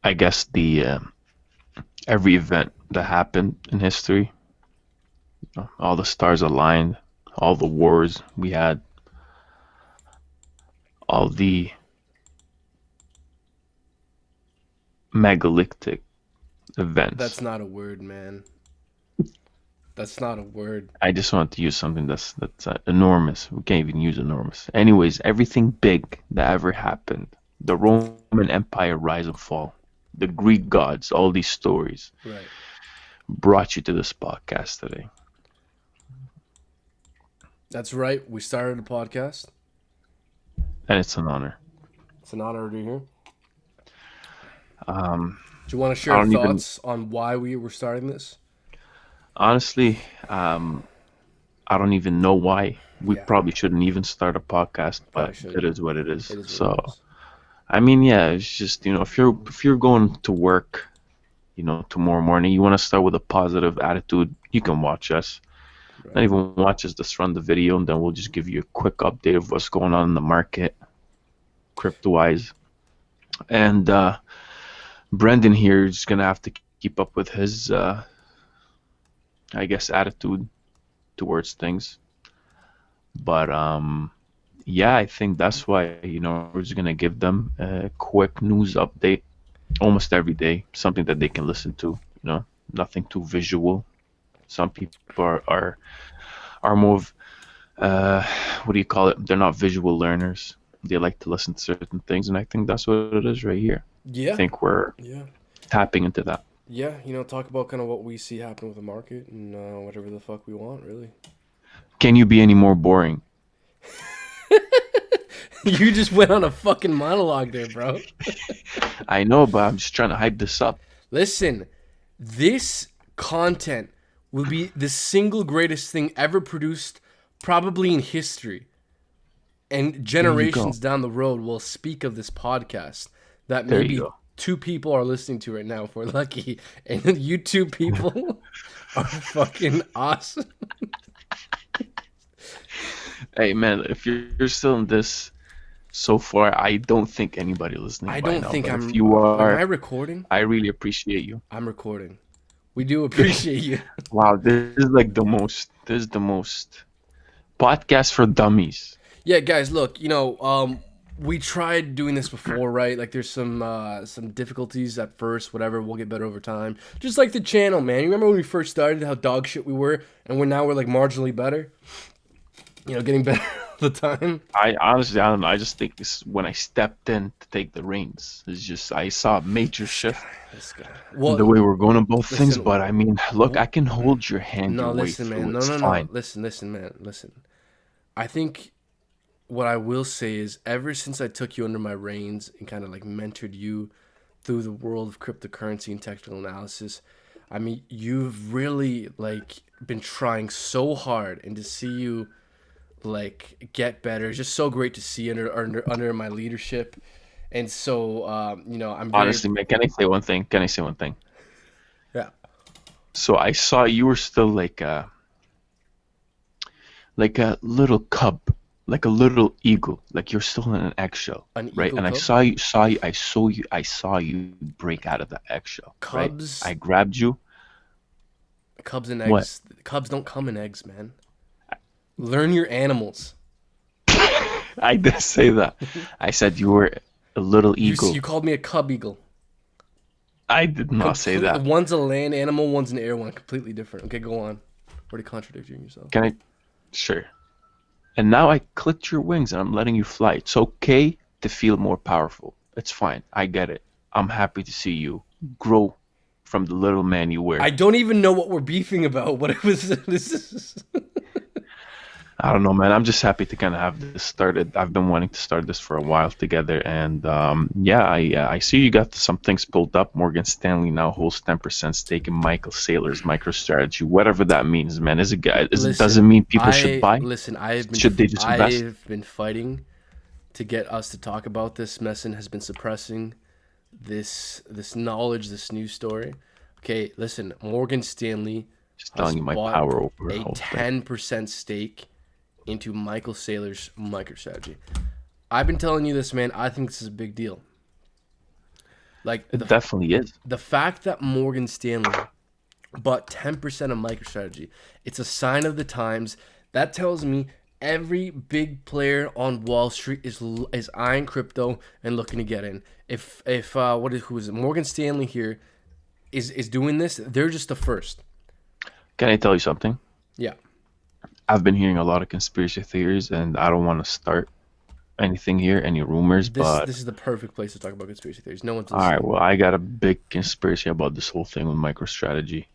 I guess the every event that happened in history, all the stars aligned, all the wars we had, all the megalithic That's events. not a word, man. That's not a word. I just want to use something that's enormous. We can't even use enormous. Anyways, everything big that ever happened, the Roman Empire rise and fall, the Greek gods, all these stories Right. brought you to this podcast today, That's right. We started a podcast. and it's an honor. It's an honor to be here. Um, Do you want to I share don't even thoughts on why we were starting this? honestly, um, I don't even know why. We Yeah, probably shouldn't even start a podcast, probably but it shouldn't. is what it is. It is what it So, is. I mean, yeah, it's just, if you're going to work, tomorrow morning, you want to start with a positive attitude, you can watch us. Not Right. even watch us, just run the video, and then we'll just give you a quick update of what's going on in the market, crypto-wise. And Brendan here is gonna have to keep up with his, I guess, attitude towards things. But yeah, I think that's why, we're just gonna give them a quick news update almost every day, something that they can listen to, nothing too visual. Some people are more of, what do you call it? They're not visual learners. They like to listen to certain things, and I think that's what it is right here. I Yeah. think we're Yeah. tapping into that. Yeah. Talk about kind of what we see happen with the market and whatever the fuck we want, really. Can you be any more boring? You just went on a fucking monologue there, bro. I know, but I'm just trying to hype this up. Listen, this content will be the single greatest thing ever produced, probably in history. And There you go. generations down the road will speak of this podcast that There you maybe go. two people are listening to right now if we're lucky. And you two people are fucking awesome. Hey, man, if you're still in this so far, I don't think anybody listening I by don't now. think But if I'm. you Am I are, recording? I really appreciate you. I'm recording. We do appreciate you. Wow, this is the most podcast for dummies. Yeah, guys, look, we tried doing this before, right? Like there's some difficulties at first, whatever, we'll get better over time. Just like the channel, man. You remember when we first started how dog shit we were and we're like marginally better? Getting better all the time. I honestly, I don't know. I just think this when I stepped in to take the reins. It's just I saw a major This guy, shift this guy. in the Well, way we're going about things. listen. But I mean, look, I can hold your hand No, your way listen, man. through. No, It's no, no. fine. Listen, man. Listen. I think what I will say is ever since I took you under my reins and kind of like mentored you through the world of cryptocurrency and technical analysis, I mean, you've really like been trying so hard and to see you like get better. It's just so great to see under my leadership. And so I'm very Honestly, man, can I say one thing? Can I say one thing? yeah, So I saw you were still like a little cub, like a little eagle, like you're still in an eggshell, an right? eagle And cub. I saw you break out of the eggshell, right? I Cubs grabbed you. Cubs and What? eggs. Cubs don't come in eggs, man. Learn your animals. I didn't say that. I said you were a little You eagle. called me a cub eagle. I did not say Complete. that. One's a land animal, one's an air one. Completely different. Okay, go on. Already contradicting yourself. Can I? Sure. And now I clicked your wings and I'm letting you fly. It's okay to feel more powerful. It's fine. I get it. I'm happy to see you grow from the little man you I were. don't even know what we're beefing about. What it was. This is. I don't know, man. I'm just happy to kind of have this started. I've been wanting to start this for a while together, and yeah, I see you got some things pulled up. Morgan Stanley now holds 10% stake in Michael Saylor's MicroStrategy, whatever that means, man. Does it Listen, mean people should buy? Should they just invest? I've been fighting to get us to talk about this. Messin has been suppressing this knowledge, this news story. Okay, listen, Morgan Stanley Just has telling you my bought power over the a whole thing. 10% stake into Michael Saylor's MicroStrategy. I've been telling you this, man. I think this is a big deal. Like It definitely is. the fact that Morgan Stanley bought 10% of MicroStrategy, it's a sign of the times. That tells me every big player on Wall Street is eyeing crypto and looking to get in. If who is it? Morgan Stanley here is doing this, they're just the first. Can I tell you something? Yeah. I've been hearing a lot of conspiracy theories, and I don't want to start anything here, any rumors, This but is the perfect place to talk about conspiracy theories. No one's all right, listening. well, I got a big conspiracy about this whole thing with MicroStrategy.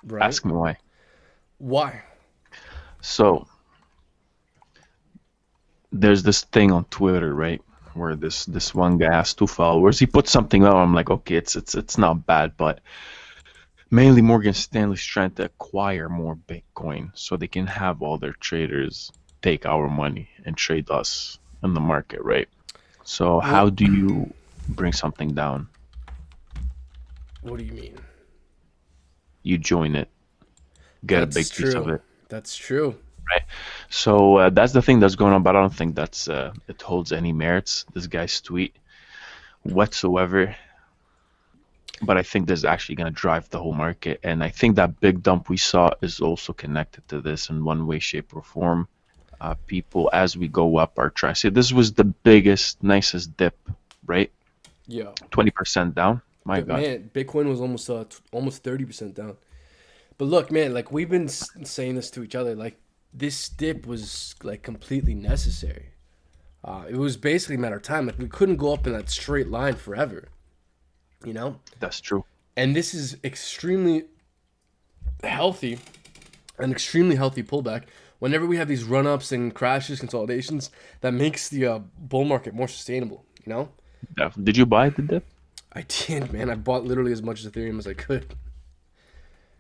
Right? Ask me why. Why? So, there's this thing on Twitter, right? Where this one guy has 2 followers. He put something out. I'm like, okay, it's not bad, but mainly Morgan Stanley's trying to acquire more Bitcoin so they can have all their traders take our money and trade us in the market, right? So Well, how do you bring something down? what do you mean? You join it, get a That's big piece of true. it, That's true. right? So that's the thing that's going on, but I don't think that's it holds any merits, this guy's tweet whatsoever. But I think this is actually going to drive the whole market, and I think that big dump we saw is also connected to this in one way, shape, or form. People, as we go up, are trying. See, this was the biggest, nicest dip, right? Yeah. 20% down. My But God, man, Bitcoin was almost 30% down. But look, man, like we've been saying this to each other, like this dip was like completely necessary. It was basically a matter of time. Like we couldn't go up in that straight line forever, you know. that's true. And this is extremely healthy, an extremely healthy pullback. Whenever we have these run ups and crashes, consolidations, that makes the bull market more sustainable. You know, Did you buy the dip? I did, man. I bought literally as much Ethereum as I could.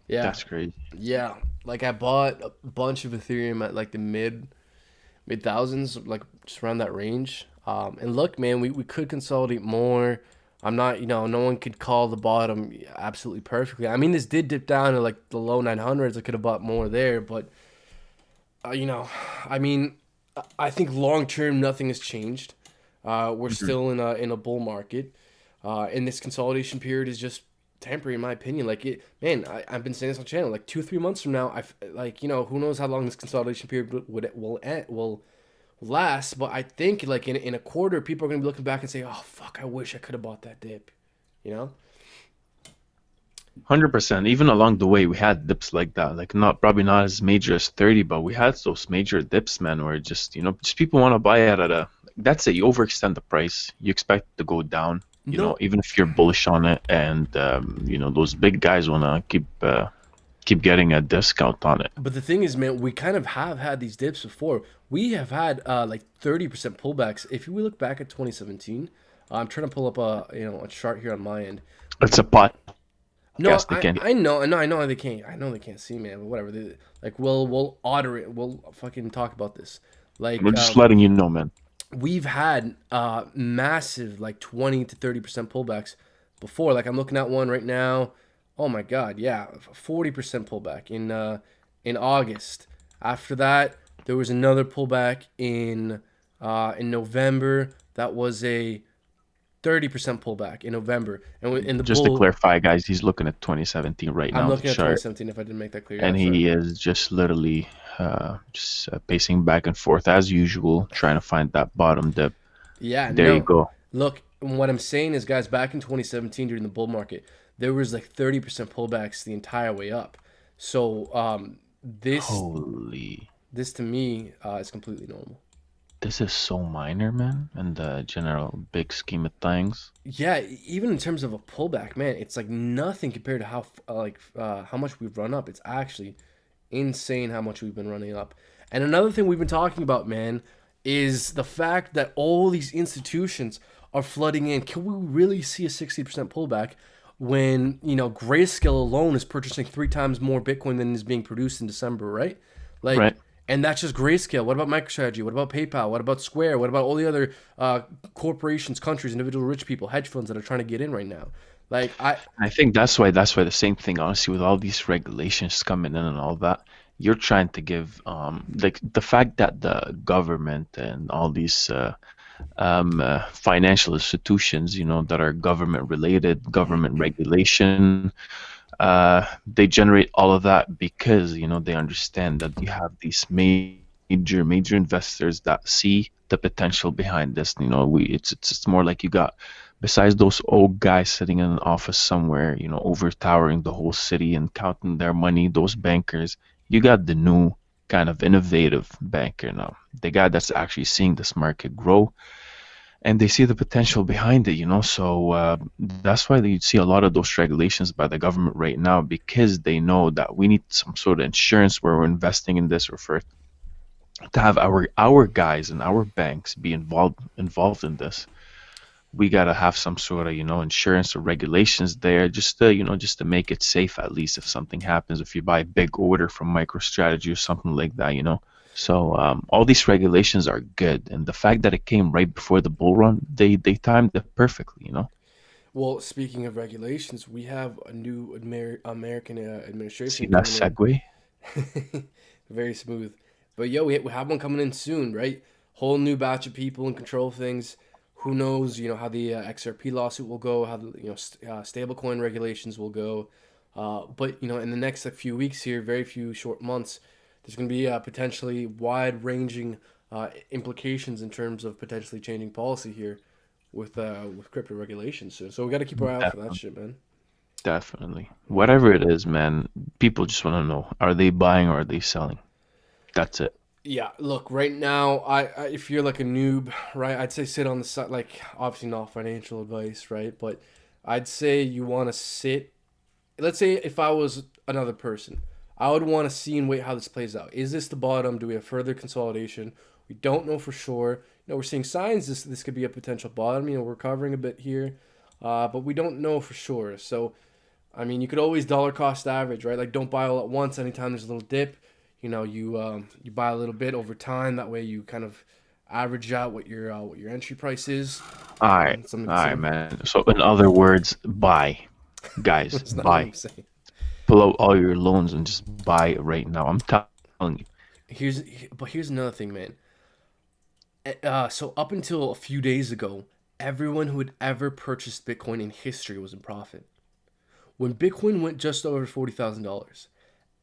Yeah, That's crazy. yeah. Like I bought a bunch of Ethereum at like the mid thousands, like just around that range. And look, man, we could consolidate more. I'm not, no one could call the bottom absolutely perfectly. I mean, this did dip down to like the low 900s. I could have bought more there, but you know, I mean, I think long term nothing has changed. We're Mhm. still in a bull market, and this consolidation period is just temporary, in my opinion. Like it, man, I've been saying this on channel. Like 2 or 3 months from now, like who knows how long this consolidation period will last. But I think like in a quarter, people are gonna be looking back and say, oh fuck, I wish I could have bought that dip. You know? 100%. Even along the way, we had dips like that. Like not probably not as major as 30, but we had those major dips, man, where just just people want to buy it at a. That's it. You overextend the price. You expect it to go down. No, Even if you're bullish on it, and those big guys wanna keep getting a discount on it. but the thing is, man, we kind of have had these dips before. We have had like 30% pullbacks. If you look back at 2017, I'm trying to pull up a chart here on my end. It's a podcast No, again. I know they can't. I know they can't see, man. But whatever. Like we'll order it. We'll fucking talk about this. We're Like just letting you know, man. we've had massive like 20 to 30% pullbacks before. Like I'm looking at one right now. Oh my god, yeah, 40% pullback in August. After that, there was another pullback in November. That was a 30% pullback in November. And in the Just to bull, clarify, guys, he's looking at 2017 right I'm now, the looking at chart, 2017. If I didn't make that clear, yeah, and sorry. he is just literally just pacing back and forth as usual, trying to find that bottom dip. Yeah, There you no. go. Look, what I'm saying is, guys, back in 2017 during the bull market, there was like 30% pullbacks the entire way up. So this Holy, this to me is completely normal. this is so minor, man, in the general big scheme of things. Yeah, even in terms of a pullback, man, it's like nothing compared to how much we've run up. It's actually insane how much we've been running up. And another thing we've been talking about, man, is the fact that all these institutions are flooding in. Can we really see a 60% pullback when, Grayscale alone is purchasing 3 times more Bitcoin than is being produced in December, right? Like, Right. and that's just Grayscale. What about MicroStrategy? What about PayPal? What about Square? What about all the other corporations, countries, individual rich people, hedge funds that are trying to get in right now? Like, I think that's why the same thing, honestly, with all these regulations coming in and all that, you're trying to give like the fact that the government and all these financial institutions, that are government related, government regulation. They generate all of that because, they understand that you have these major investors that see the potential behind this. It's more like you got, besides those old guys sitting in an office somewhere, overtowering the whole city and counting their money, those bankers, you got the new kind of innovative banker now, the guy that's actually seeing this market grow, and they see the potential behind it. So that's why you see a lot of those regulations by the government right now, because they know that we need some sort of insurance where we're investing in this, or for to have our guys and our banks be involved in this. We gotta have some sort of, insurance or regulations there, just to make it safe, at least if something happens, if you buy a big order from MicroStrategy or something like that. So all these regulations are good, and the fact that it came right before the bull run, they timed it perfectly. Well, speaking of regulations, we have a new American See administration that coming segue? in. Very smooth. But yo, we have one coming in soon, right? Whole new batch of people in control of things. Who knows, how the XRP lawsuit will go, how the stablecoin regulations will go. But in the next few weeks here, very few short months, there's going to be potentially wide-ranging implications in terms of potentially changing policy here with crypto regulations. So we got to keep our eye out for that Definitely, shit, man. definitely. Whatever it is, man, people just want to know: are they buying or are they selling? That's it. Yeah, look, right now, I if you're like a noob, right, I'd say sit on the side. Like, obviously not financial advice, right? But I'd say you want to sit. Let's say if I was another person, I would want to see and wait how this plays out. Is this the bottom? Do we have further consolidation? We don't know for sure. We're seeing signs this could be a potential bottom. We're covering a bit here, but we don't know for sure. So I mean, you could always dollar cost average, right? Like, don't buy all at once. Anytime there's a little dip, you buy a little bit over time. That way, you kind of average out what your entry price is. All right, Something all to right, see. man. So in other words, buy, guys, That's not what I'm buy. saying. Pull out all your loans and just buy it right now. I'm telling you. Here's another thing, man. So up until a few days ago, everyone who had ever purchased Bitcoin in history was in profit. When Bitcoin went just over $40,000,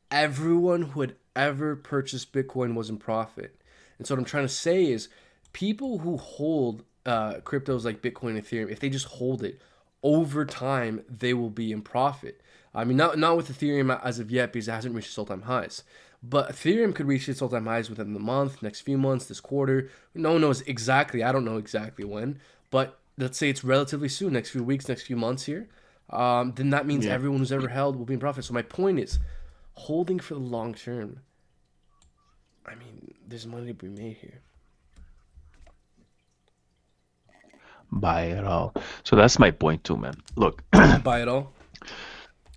everyone who had ever purchased Bitcoin was in profit. And so what I'm trying to say is, people who hold cryptos like Bitcoin and Ethereum, if they just hold it over time, they will be in profit. I mean, not with Ethereum as of yet because it hasn't reached its all-time highs. But Ethereum could reach its all-time highs within the month, next few months, this quarter. No one knows exactly. I don't know exactly when, but let's say it's relatively soon, next few weeks, next few months here. Then that means Yeah. everyone who's ever held will be in profit. So my point is, holding for the long term. I mean, there's money to be made here. Buy it all. So that's my point too, man. Look, Buy it all.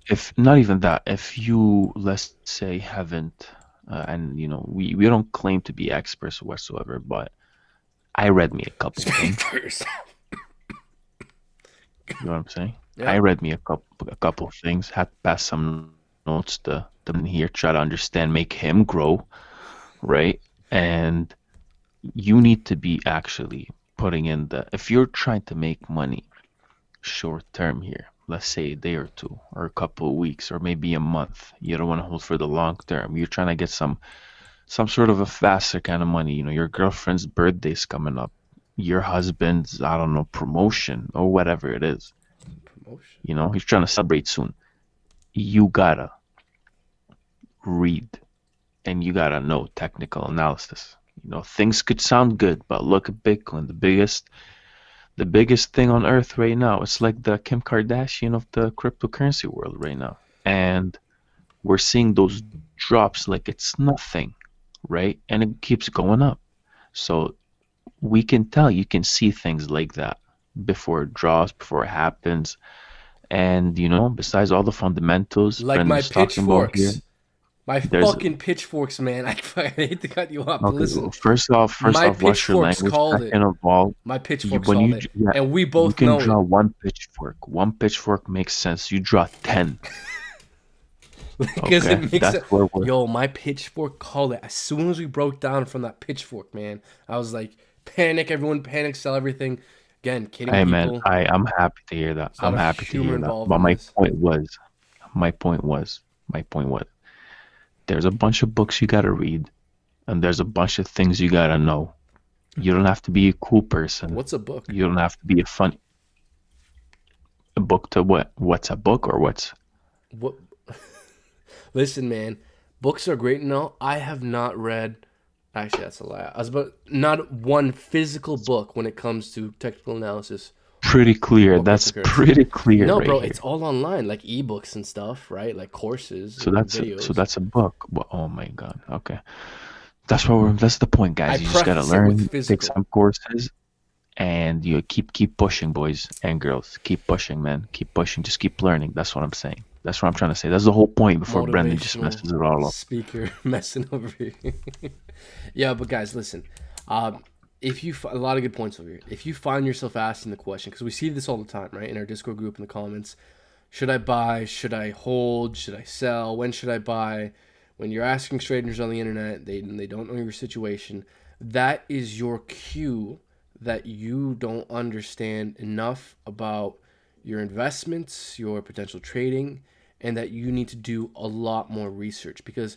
if not even that, if you, let's say, haven't, and we don't claim to be experts whatsoever, but I read me a couple Speak things. for yourself. You know what I'm saying? Yeah. I read me a couple things, had to pass some notes to the man here, try to understand, make him grow, right? And you need to be actually putting in if you're trying to make money short term here, let's say a day or two, or a couple of weeks, or maybe a month. You don't want to hold for the long term. You're trying to get some sort of a faster kind of money. Your girlfriend's birthday's coming up, your husband's, I don't know, promotion or whatever it is. Promotion. He's trying to celebrate soon. You gotta read, and you gotta know technical analysis. Things could sound good, but look at Bitcoin, the biggest thing on earth right now. It's like the Kim Kardashian of the cryptocurrency world right now. And we're seeing those drops like it's nothing, right? And it keeps going up. So we can tell, you can see things like that before it drops, before it happens. And, besides all the fundamentals Like my Brendan's talking about here, pitchforks. My there's fucking pitchforks, man. I hate to cut you off, but okay. listen. Well, first My off, watch your pitchforks language. called it. Second of all, My you pitchforks when called you it. yeah, And we you both can know draw it. one pitchfork. One pitchfork makes sense. You draw 10. Because Okay, it makes that's it. where we're. Yo, my pitchfork called it. As soon as we broke down from that pitchfork, man, I was like, panic. Everyone panic, sell everything. Again, kidding Hey man, people. I'm happy to hear that. There's a lot I'm of happy to humor hear that. involved But in this. my point was, my point was, there's a bunch of books you gotta read, and there's a bunch of things you gotta know. You don't have to be a cool person. What's a book? You don't have to be a book to what? What's a book or what's? What? Listen, man, books are great and all. I have not read. Actually, that's a lie. I was about not one physical book when it comes to technical analysis Pretty clear. or That's cryptocurrency. pretty clear No, right bro, here. it's all online, like ebooks and stuff, right? Like courses So and so videos. that's a book. Well, oh my God. Okay. That's the point, I guys. You just gotta preface it with learn, take physical. some courses, and you keep pushing, boys and girls. Keep pushing, man. Keep pushing. Just keep learning. That's what I'm saying. That's what I'm trying to say. That's the whole point before Brendan just Motivational messes it all up. speaker messing over here. Yeah, but guys, listen. If you a lot of good points over here. If you find yourself asking the question, because we see this all the time, right, in our Discord group in the comments, should I buy? Should I hold? Should I sell? When should I buy? When you're asking strangers on the internet, they don't know your situation. That is your cue that you don't understand enough about your investments, your potential trading, and that you need to do a lot more research because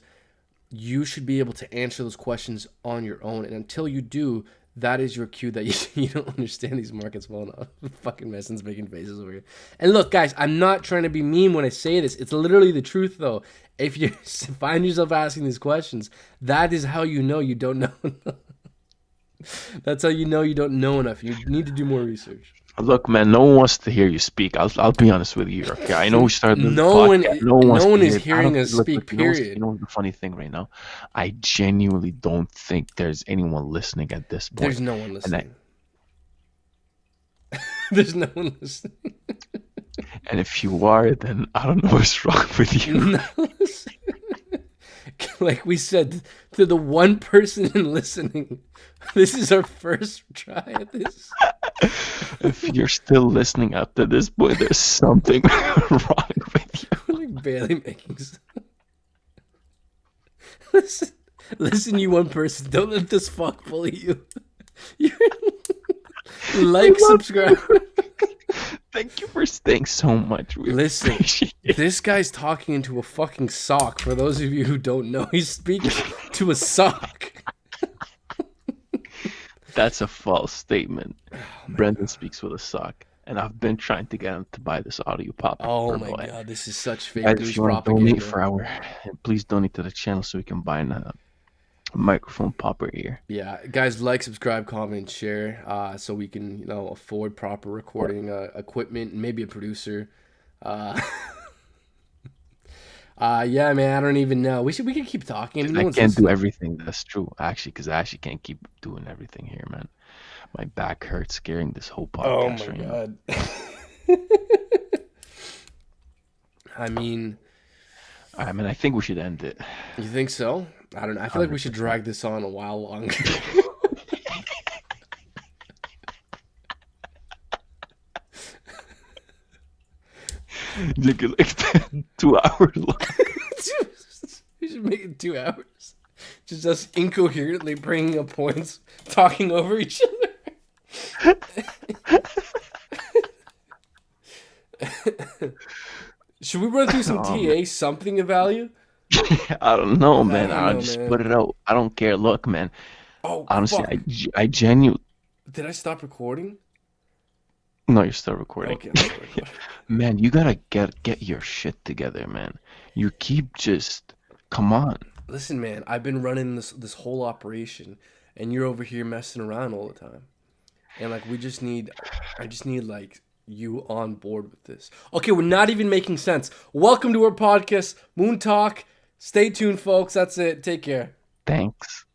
you should be able to answer those questions on your own. And until you do, that is your cue that you don't understand these markets well enough. Fucking Messon's making faces over here. And look, guys, I'm not trying to be mean when I say this. It's literally the truth, though. If you find yourself asking these questions, that is how you know you don't know enough. That's how you know you don't know enough. You need to do more research. Look, man, no one wants to hear you speak. I'll be honest with you. Okay, I know we started this No one, podcast. No one wants no one to is hear. I don't hearing us look, speak. you know, Period. you know what's the funny thing right now? I genuinely don't think there's anyone listening at this point. There's no one listening. There's no one listening. And if you are, then I don't know what's wrong with you. No, like we said, to the one person listening, this is our first try at this. If you're still listening after this point, there's something wrong with you. We're like barely making sense. Listen, you one person. Don't let this fuck bully you. Like, subscribe. Thank you for staying so much. We Listen, appreciate it. this guy's talking into a fucking sock. For those of you who don't know, he's speaking to a sock. That's a false statement. Oh Brendan speaks with a sock, and I've been trying to get him to buy this audio pop. Oh my god, this is such fake Guys, news if you want to propaganda. donate for our, please donate to the channel so we can buy a microphone popper here. Yeah, guys, like, subscribe, comment, share, so we can, afford proper recording equipment and maybe a producer. Yeah, man, I don't even know. We could keep talking. No I one's can't do listening. everything. That's true, actually, because I actually can't keep doing everything here, man. My back hurts carrying this whole Oh podcast my right now. god. I mean, I think we should end it. you think so? I don't know. I feel like we should 100%. drag this on a while longer. Look at like 2 hours long. We should make it 2 hours. Just us incoherently bringing up points, talking over each other. Should we run through some TA, something of value? I don't know, man. don't I'll know, just man. put it out. I don't care. Look, man. Oh, Honestly, fuck. I genuinely. Did I stop recording? No, you're still recording. Okay, I'm still recording. Man, you gotta get your shit together, man. You keep just. Come on. Listen, man, I've been running this whole operation, and you're over here messing around all the time. And like, I just need like you on board with this. Okay, we're not even making sense. Welcome to our podcast, Moon Talk. Stay tuned, folks. That's it. Take care. Thanks.